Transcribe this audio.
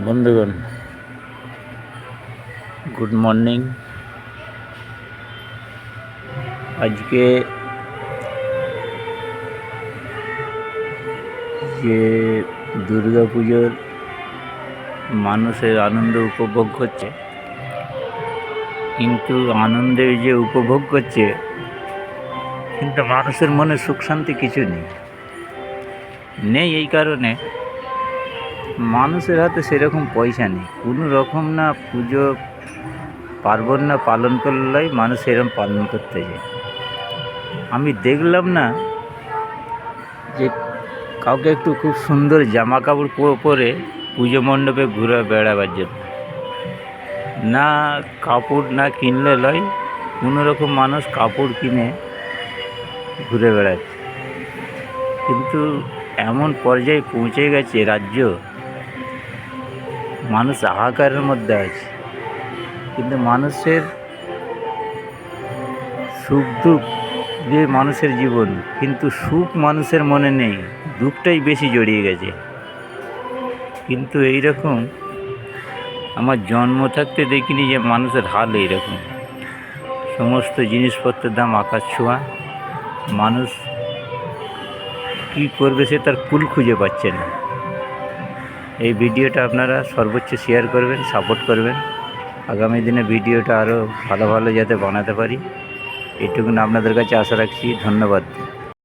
বন্ধুগণ, good morning. আজকে যে দুর্গা পুজোর মানুষের আনন্দ উপভোগ করছে, কিন্তু আনন্দে যে উপভোগ করছে কিন্তু মানুষের মনে সুখ শান্তি কিছু নেই। এই কারণে মানুষের হাতে সেরকম পয়সা নেই। কোনো রকম না পুজো পার্বণ না পালন করলেই মানুষ এরকম পালন করতে যায়। আমি দেখলাম না যে কাউকে একটু খুব সুন্দর জামা কাপড় পরে পুজো মণ্ডপে ঘুরে বেড়াবার জন্য, না কাপড় না কিনলে লয়, কোনো রকম মানুষ কাপড় কিনে ঘুরে বেড়াচ্ছে। কিন্তু এমন পর্যায়ে পৌঁছে গেছে রাজ্য, মানুষ হাহাকারের মধ্যে আছে। কিন্তু মানুষের সুখ দুঃখ যে মানুষের জীবন, কিন্তু সুখ মানুষের মনে নেই, দুঃখটাই বেশি জড়িয়ে গেছে। কিন্তু এইরকম আমার জন্ম থাকতে দেখিনি যে মানুষের হাল এইরকম। সমস্ত জিনিসপত্রের দাম আকাশ ছোঁয়া। মানুষ কী করবে সে তার কুল খুঁজে পাচ্ছে না। এই ভিডিওটা আপনারা সর্বোচ্চ শেয়ার করবেন, সাপোর্ট করবেন। আগামী দিনে ভিডিওটা আরও ভালো যাতে বানাতে পারি, এটুকুন আপনাদের কাছে আশা রাখছি। ধন্যবাদ।